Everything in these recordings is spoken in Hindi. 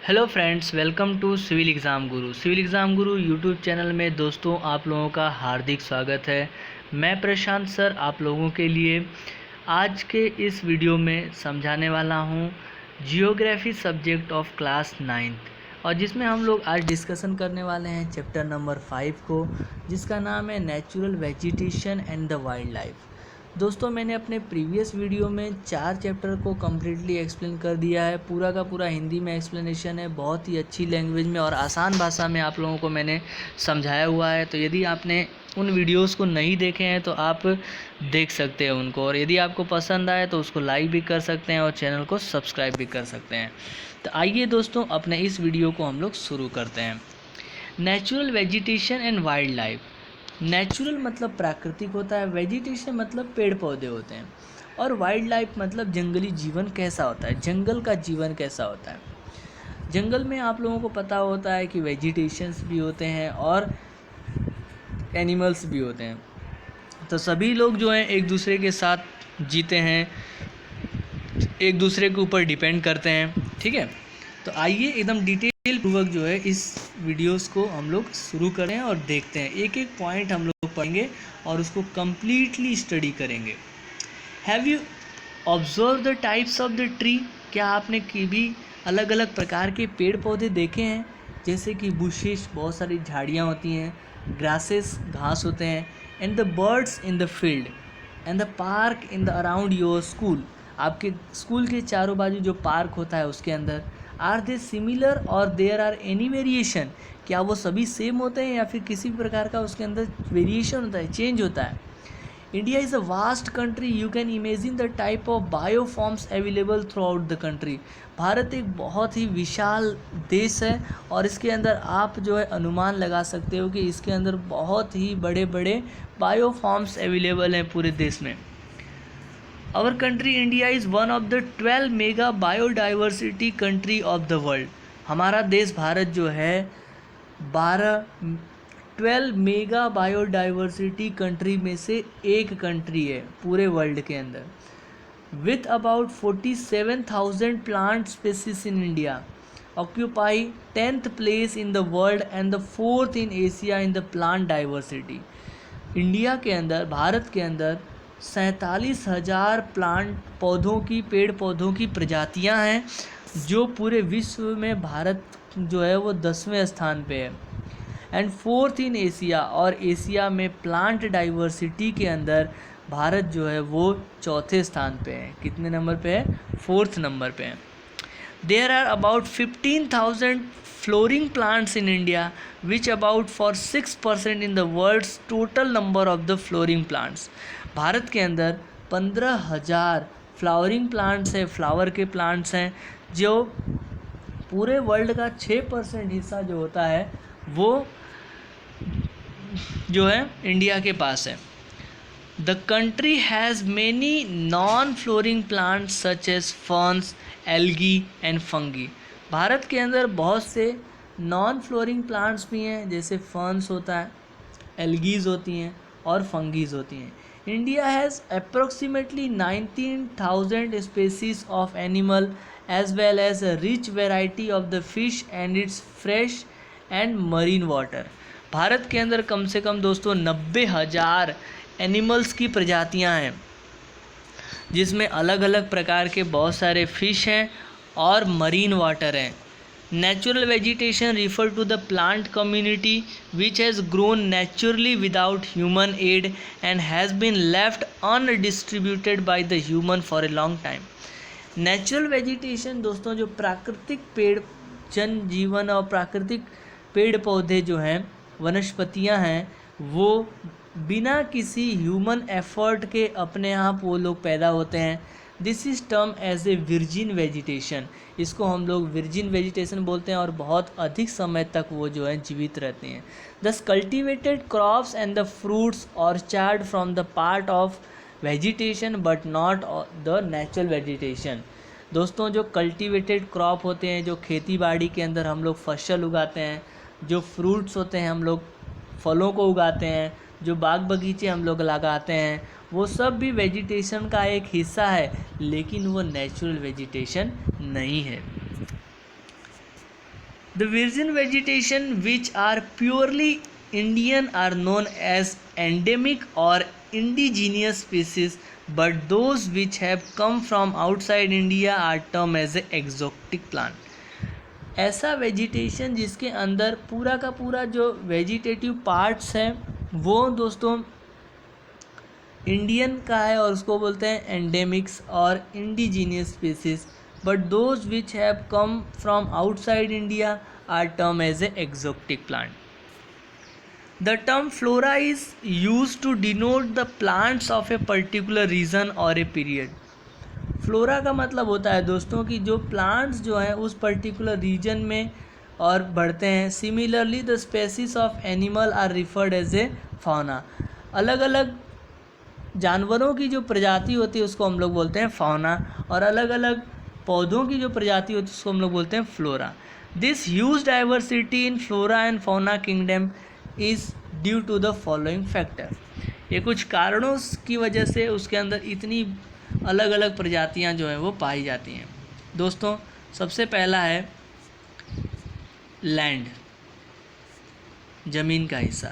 Hello friends, welcome to civil exam guru. Civil exam guru YouTube channel में दोस्तों आप लोगों का हार्दिक स्वागत है। मैं प्रशांत सर आप लोगों के लिए आज के इस वीडियो में समझाने वाला हूं geography subject of class 9th, और जिसमें हम लोग आज डिस्कशन करने वाले हैं चैप्टर नंबर 5 को, जिसका नाम है natural vegetation and the wild life. दोस्तों, मैंने अपने प्रीवियस वीडियो में 4 चैप्टर को कम्प्लीटली एक्सप्लेन कर दिया है। पूरा का पूरा हिंदी में एक्सप्लेनेशन है, बहुत ही अच्छी लैंग्वेज में और आसान भाषा में आप लोगों को मैंने समझाया हुआ है। तो यदि आपने उन वीडियोस को नहीं देखे हैं तो आप देख सकते हैं उनको, और यदि आपको पसंद आए तो उसको लाइक भी कर सकते हैं और चैनल को सब्सक्राइब भी कर सकते हैं। तो आइए दोस्तों, अपने इस वीडियो को हम लोग शुरू करते हैं। Natural vegetation and wild life. Natural मतलब प्राकृतिक होता है, वेजिटेशन मतलब पेड़ पौधे होते हैं, और वाइल्ड लाइफ मतलब जंगली जीवन कैसा होता है, जंगल का जीवन कैसा होता है। जंगल में आप लोगों को पता होता है कि वेजिटेशंस भी होते हैं और एनिमल्स भी होते हैं। तो सभी लोग जो हैं एक दूसरे के साथ जीते हैं, एक दूसरे के ऊपर डिपेंड करते हैं। ठीक है, तो आइए एकदम डिटेल पूर्वक जो है इस वीडियोस को हम लोग शुरू करें और देखते हैं। एक एक पॉइंट हम लोग पढ़ेंगे और उसको कम्प्लीटली स्टडी करेंगे। Have you observe the types of the tree? क्या आपने कभी अलग अलग प्रकार के पेड़ पौधे देखे हैं? जैसे कि बुशेस, बहुत सारी झाड़ियाँ होती हैं, ग्रासेस, घास होते हैं, and the birds in the field and the park in the around your school. आपके स्कूल के चारों बाजू जो पार्क होता है उसके अंदर। आर दे सिमिलर और देयर आर एनी वेरिएशन? क्या वो सभी सेम होते हैं या फिर किसी भी प्रकार का उसके अंदर वेरिएशन होता है, चेंज होता है? India is a vast country, you can imagine the type of bioforms available throughout the country. Bharat एक बहुत ही विशाल देश है और इसके अंदर आप जो है अनुमान लगा सकते हो कि इसके अंदर बहुत ही बड़े बड़े बायोफॉर्म्स अवेलेबल हैं पूरे देश में। Our country India is one of the 12 mega biodiversity country of the world. हमारा देश भारत जो है 12 मेगा बायोडाइवर्सिटी कंट्री में से एक कंट्री है पूरे वर्ल्ड के अंदर। With about 47,000 plant species in India occupy 10th place in the world and the 4th in Asia in the plant diversity. India के अंदर, भारत के अंदर 47,000 प्लांट पौधों की, पेड़ पौधों की प्रजातियां हैं, जो पूरे विश्व में भारत जो है वो 10वें स्थान पे है। एंड 4th इन एशिया, और एशिया में प्लांट डाइवर्सिटी के अंदर भारत जो है वो 4थे स्थान पे है। कितने नंबर पे है? 4th नंबर पे है। There are about 15,000 flowering plants in India, which about for 6% in the world's total number of the flowering plants. Bharat के अंदर 15,000 फ्लावरिंग प्लांट्स हैं, फ्लावर के प्लांट्स हैं, जो पूरे वर्ल्ड का 6% हिस्सा जो होता है वो जो है इंडिया के पास है। The country has many non-flowering plants such as ferns, algae and fungi. Bharat के अंदर बहुत से नॉन फ्लोरिंग प्लांट्स भी हैं, जैसे फर्न्स होता है, एल्गीज होती हैं और फंगीज होती हैं। India has approximately 19,000 species of animal as well as a rich variety of the fish and its fresh and marine water. Bharat के अंदर कम से कम दोस्तों 90,000 एनिमल्स की प्रजातियां हैं, जिसमें अलग अलग प्रकार के बहुत सारे फिश हैं और मरीन वाटर हैं। Natural vegetation refer to the plant community which has grown naturally without human aid and has been left undistributed by the human for a long time. Natural vegetation दोस्तों जो प्राकृतिक पेड़ जनजीवन और प्राकृतिक पेड़ पौधे जो हैं, वनस्पतियां हैं, वो बिना किसी ह्यूमन एफर्ट के अपने आप वो लोग पैदा होते हैं। This is term as a virgin vegetation. इसको हम लोग विर्जिन वेजिटेशन बोलते हैं और बहुत अधिक समय तक वो जो है जीवित रहते हैं। दस cultivated crops and the fruits orchard from the part of vegetation but not the natural vegetation. दोस्तों जो कल्टिवेटेड क्रॉप होते हैं, जो खेती बाड़ी के अंदर हम लोग फसल उगाते हैं, जो फ्रूट्स होते हैं हम लोग फलों को उगाते हैं, जो बाग बगीचे हम लोग लगाते हैं, वो सब भी वेजिटेशन का एक हिस्सा है, लेकिन वो नेचुरल वेजिटेशन नहीं है। The virgin vegetation which are purely Indian are known as endemic or indigenous species, but those which have come from outside India are termed as exotic plant. ऐसा वेजिटेशन जिसके अंदर पूरा का पूरा जो वेजिटेटिव पार्ट्स हैं वो दोस्तों इंडियन का है और उसको बोलते हैं एंडेमिक्स और indigenous species, but those which have come from outside India are term as a exotic plant. The term flora is use to denote the plants of a particular region और ए पीरियड. फ्लोरा का मतलब होता है दोस्तों कि जो प्लांट्स जो हैं उस पर्टिकुलर रीजन में और बढ़ते हैं. Similarly the species of animal are referred as a fauna. अलग अलग जानवरों की जो प्रजाति होती है उसको हम लोग बोलते हैं फौना, और अलग अलग पौधों की जो प्रजाति होती है उसको हम लोग बोलते हैं flora. This huge diversity in flora and fauna kingdom is due to the following factor. ये कुछ कारणों की वजह से उसके अंदर इतनी अलग अलग प्रजातियां जो हैं वो पाई जाती हैं. दोस्तों सबसे पहला है लैंड, ज़मीन का हिस्सा.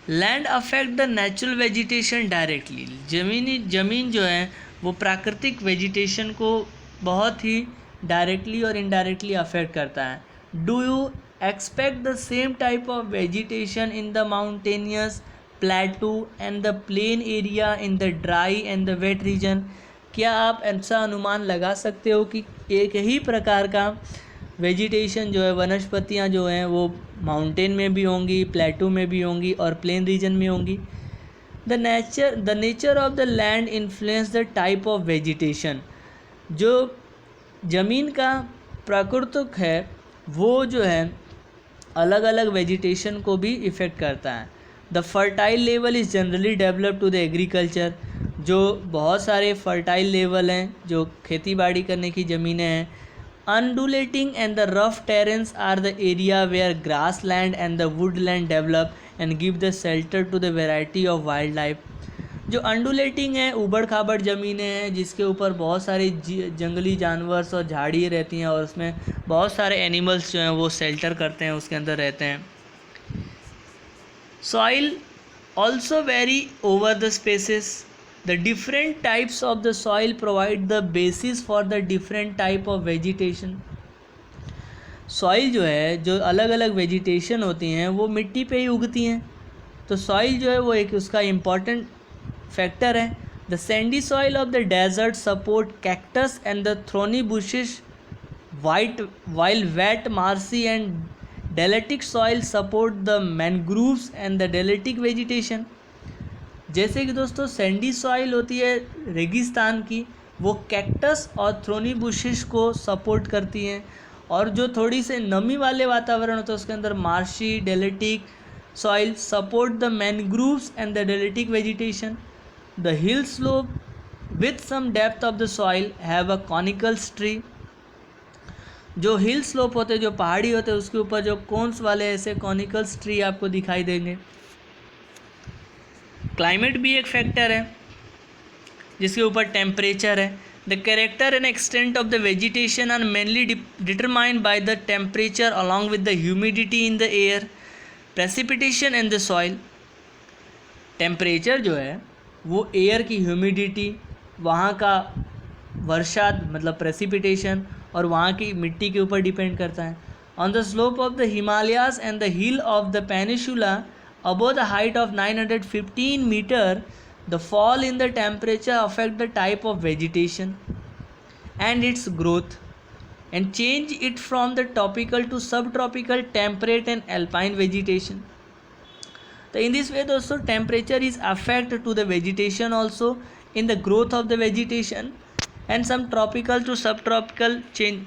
Land affect the natural vegetation directly. ज़मीन जो है वो प्राकृतिक वेजिटेशन को बहुत ही डायरेक्टली और इनडायरेक्टली अफेक्ट करता है. Do you expect the same type of vegetation in the mountainous plateau and the plain area in the dry and the wet region. क्या आप ऐसा अनुमान लगा सकते हो कि एक ही प्रकार का वेजिटेशन जो है, वनस्पतियाँ जो हैं वो माउंटेन में भी होंगी, प्लेटू में भी होंगी और प्लेन रीजन में होंगी. The nature of the land influence the type of vegetation. जो ज़मीन का प्राकृतिक है वो जो है अलग अलग वेजिटेशन को भी इफ़ेक्ट करता है. The fertile level is generally develop to the agriculture. जो बहुत सारे फर्टाइल लेवल हैं जो खेती बाड़ी करने की ज़मीनें हैं. Undulating and the rough terrains are the area where grassland and the woodland develop and give the shelter to the variety of wildlife. जो अंडुलेटिंग है, ऊबड़ खाबड़ ज़मीनें हैं जिसके ऊपर बहुत सारे जंगली जानवर और झाड़ियाँ रहती हैं और उसमें बहुत सारे एनिमल्स जो हैं वो शेल्टर करते हैं, उसके अंदर रहते हैं. Soil also very over the spaces. The different types of the soil provide the basis for the different type of vegetation. Soil जो है, जो अलग अलग वेजिटेशन होती हैं वो मिट्टी पे ही उगती हैं, तो सॉइल जो है वो एक उसका इम्पॉर्टेंट फैक्टर है. The sandy soil of the desert support cactus and the thorny bushes while wet marshy and deletic soil support the mangroves and the deletic vegetation. जैसे कि दोस्तों सैंडी सॉइल होती है रेगिस्तान की, वो कैक्टस और थ्रोनी बुशेस को सपोर्ट करती हैं, और जो थोड़ी से नमी वाले वातावरण होता है उसके अंदर marshy deltaic soil support the mangroves and the deltaic vegetation. The hill slope with some depth of the soil have a conical tree. जो हिल स्लोप होते हैं, जो पहाड़ी होते हैं, उसके ऊपर जो कोन्स वाले ऐसे कॉनिकल्स ट्री आपको दिखाई देंगे. क्लाइमेट भी एक फैक्टर है जिसके ऊपर टेम्परेचर है. The character and extent of the vegetation are mainly determined by the temperature along with the humidity in the air, precipitation and the soil. Temperature जो है वो एयर की ह्यूमिडिटी, वहाँ का वर्षा मतलब प्रेसिपिटेशन और वहाँ की मिट्टी के ऊपर डिपेंड करता है. On the slope of the Himalayas and the hill of the peninsula above the height of 915 metre, the fall in the temperature affect the type of vegetation and its growth and change it from the tropical to subtropical, temperate and alpine vegetation. तो इन दिस वे दोस्तों temperature is affect to the vegetation also in the growth of the vegetation and some tropical to subtropical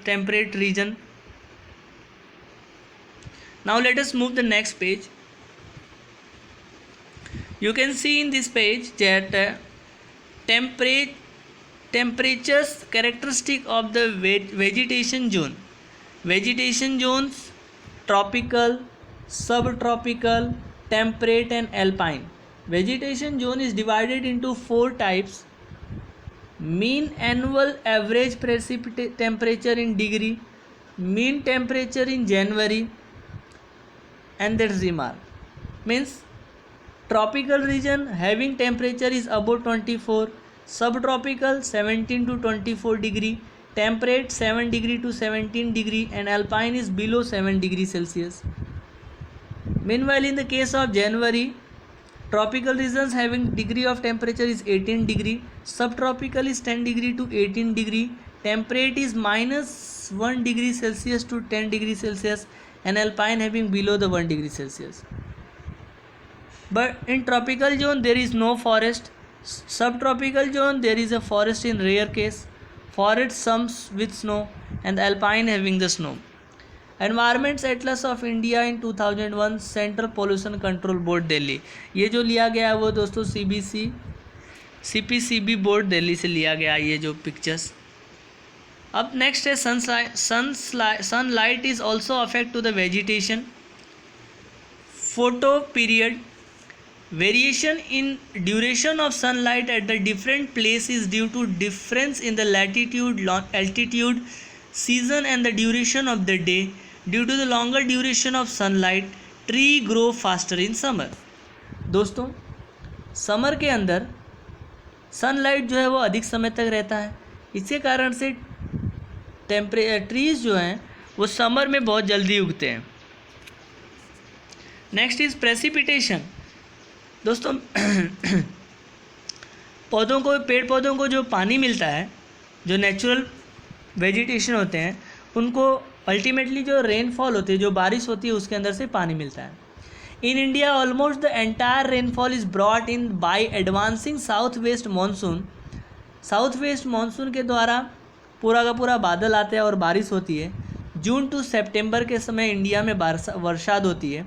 temperate region. Now let us move the next page. You can see in this page that temperatures characteristic of the vegetation zone. Vegetation zones: tropical, subtropical, temperate and alpine. Vegetation zone is divided into 4 types: mean annual average temperature in degree, mean temperature in January, and that's the mark. Means tropical region having temperature is above 24, subtropical 17 to 24 degree, temperate 7 degree to 17 degree, and alpine is below 7 degree Celsius. Meanwhile, in the case of January, tropical regions having degree of temperature is 18 degree, subtropical is 10 degree to 18 degree, temperate is minus 1 degree Celsius to 10 degree Celsius, and alpine having below the 1 degree Celsius. But in tropical zone there is no forest, subtropical zone there is a forest in rare case, forest some with snow, and alpine having the snow. Environments Atlas of India in 2001 central pollution control board Delhi, ये जो लिया गया है वो दोस्तों CPCB बोर्ड दिल्ली से लिया गया ये जो पिक्चर्स। अब नेक्स्ट है sunlight is also affect to the vegetation, photo period, variation in duration of sunlight at the different place is due to difference in the latitude, altitude, season and the duration of the day. Due to the longer duration of sunlight, tree grow faster in summer. दोस्तों समर के अंदर सनलाइट जो है वो अधिक समय तक रहता है, इसके कारण से ट्रीज जो हैं वो समर में बहुत जल्दी उगते हैं। Next is precipitation. दोस्तों पेड़ पौधों को जो पानी मिलता है, जो नेचुरल वेजिटेशन होते हैं उनको अल्टीमेटली जो रेनफॉल होती है, जो बारिश होती है उसके अंदर से पानी मिलता है। In India almost the entire rainfall is brought in by advancing south west monsoon. South west monsoon के द्वारा पूरा का पूरा बादल आते हैं और बारिश होती है। जून टू सितंबर के समय इंडिया में वर्षाद होती है।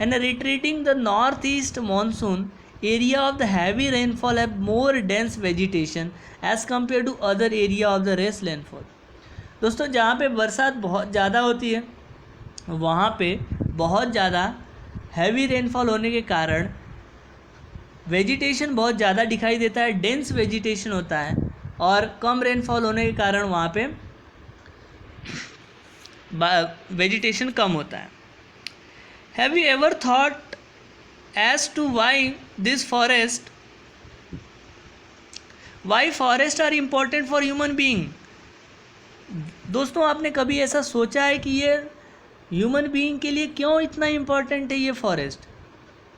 And retreating the north east monsoon area of the heavy rainfall have more dense vegetation as compare to other area of the rest rainfall. दोस्तों जहाँ पे बरसात बहुत ज़्यादा होती है वहाँ पे बहुत ज़्यादा हैवी रेनफॉल होने के कारण वेजिटेशन बहुत ज़्यादा दिखाई देता है, डेंस वेजिटेशन होता है, और कम रेनफॉल होने के कारण वहाँ पे वेजिटेशन कम होता है। Have you ever thought as to why forest are important for human being? दोस्तों आपने कभी ऐसा सोचा है कि ये ह्यूमन बीइंग के लिए क्यों इतना इम्पॉर्टेंट है ये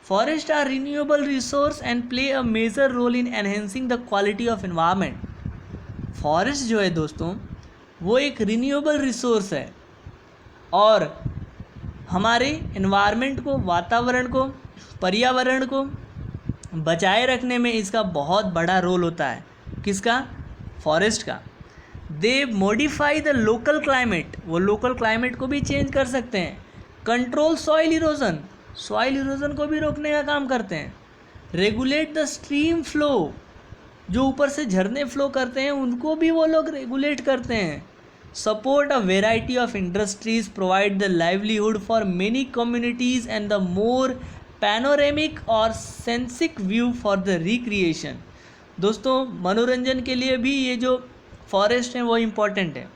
forest are renewable resource and play a major role in enhancing the quality of environment. Forest जो है दोस्तों वो एक रिन्यूएबल रिसोर्स है और हमारे एनवायरनमेंट को, वातावरण को, पर्यावरण को बचाए रखने में इसका बहुत बड़ा रोल होता है। किसका? फॉरेस्ट का। दे मॉडिफाई द लोकल क्लाइमेट, वो लोकल क्लाइमेट को भी चेंज कर सकते हैं। Control soil erosion, soil erosion को भी रोकने का काम करते हैं। रेगुलेट द स्ट्रीम फ्लो, जो ऊपर से झरने फ्लो करते हैं उनको भी वो लोग रेगुलेट करते हैं। Support a variety of industries, provide the livelihood for many communities and the more panoramic और सेंसिक व्यू फॉर द रिक्रिएशन। दोस्तों मनोरंजन के लिए भी ये जो फॉरेस्ट हैं वो इम्पॉर्टेंट है।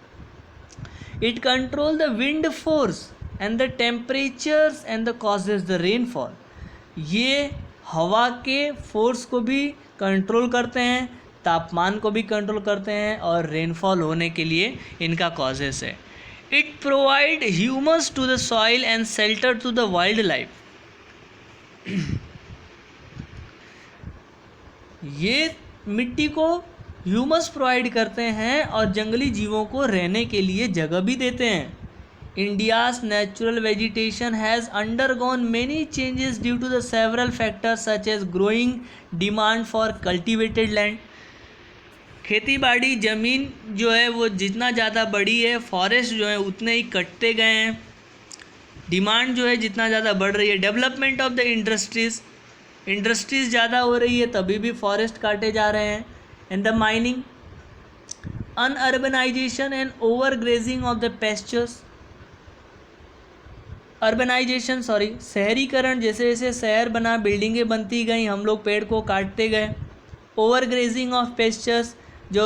It control the wind force and the temperatures and the causes the rainfall, ये हवा के फोर्स को भी कंट्रोल करते हैं, तापमान को भी कंट्रोल करते हैं और रेनफॉल होने के लिए इनका कॉजेस है। It provide humus to the soil and shelter to the wild life, ये मिट्टी को ह्यूमस प्रोवाइड करते हैं और जंगली जीवों को रहने के लिए जगह भी देते हैं। India's natural vegetation has undergone many changes due to the several factors such as growing demand for cultivated land. खेती बाड़ी ज़मीन जो है वो जितना ज़्यादा बढ़ी है, फॉरेस्ट जो है उतने ही कटते गए हैं। डिमांड जो है जितना ज़्यादा बढ़ रही है। डेवलपमेंट ऑफ द इंडस्ट्रीज़ ज़्यादा हो रही है तभी भी फॉरेस्ट काटे जा रहे हैं। And the mining, and urbanisation and overgrazing of the pastures. Urbanisation शहरीकरण, जैसे जैसे शहर बना, बिल्डिंगें बनती गई, हम लोग पेड़ को काटते गए। ओवर ग्रेजिंग ऑफ पेस्चर्स, जो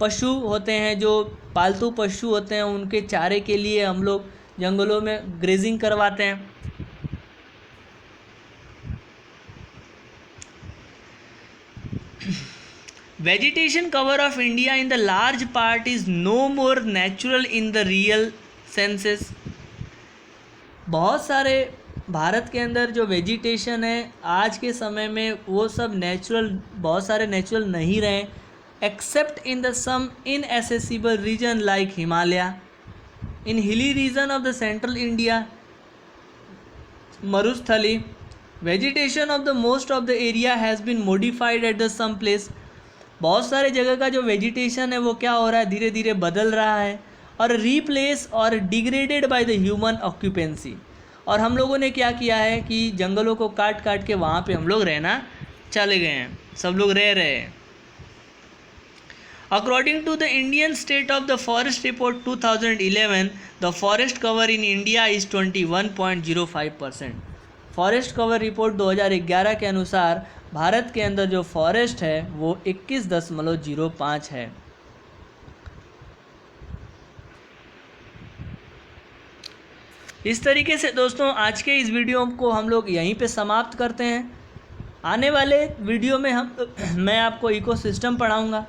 पशु होते हैं, जो पालतू पशु होते हैं, उनके चारे के लिए हम लोग जंगलों में ग्रेजिंग करवाते हैं। Vegetation cover of India in the large part is no more natural in the real senses. बहुत सारे भारत के अंदर जो वेजिटेशन है आज के समय में वो सब नेचुरल, बहुत सारे नेचुरल नहीं रहे, except in the some inaccessible region like Himalaya. In hilly region of the central India, Marusthali, vegetation of the most of the area has been modified at the some place. बहुत सारे जगह का जो वेजिटेशन है वो क्या हो रहा है, धीरे धीरे बदल रहा है और रीप्लेस और degraded by the human occupancy. और हम लोगों ने क्या किया है कि जंगलों को काट काट के वहाँ पे हम लोग रहना चले गए हैं, सब लोग रह रहे हैं। According to the Indian state of the forest report 2011, the forest cover in India is 21.05%। Forest cover report 2011 के अनुसार भारत के अंदर जो फॉरेस्ट है वो 21.05 है। इस तरीके से दोस्तों आज के इस वीडियो को हम लोग यहीं पे समाप्त करते हैं। आने वाले वीडियो में मैं आपको इकोसिस्टम पढ़ाऊँगा,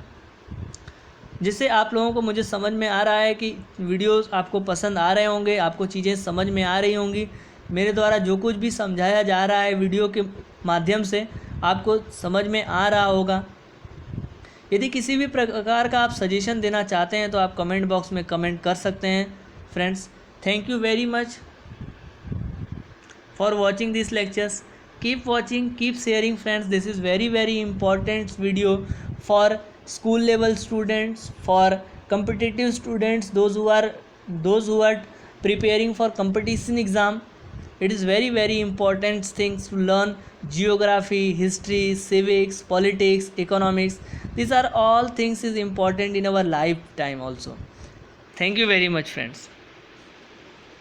जिससे आप लोगों को मुझे समझ में आ रहा है कि वीडियोस आपको पसंद आ रहे होंगे, आपको चीज़ें समझ में आ रही होंगी। मेरे द्वारा जो कुछ भी समझाया जा रहा है वीडियो के माध्यम से आपको समझ में आ रहा होगा। यदि किसी भी प्रकार का आप सजेशन देना चाहते हैं तो आप कमेंट बॉक्स में कमेंट कर सकते हैं। Friends, thank you very much for watching these lectures. Keep watching, keep sharing friends. This is very important video for school level students, for competitive students, those who are preparing for competition exam. It is very important things to learn: geography, history, civics, politics, economics. These are all things is important in our lifetime also. Thank you very much friends.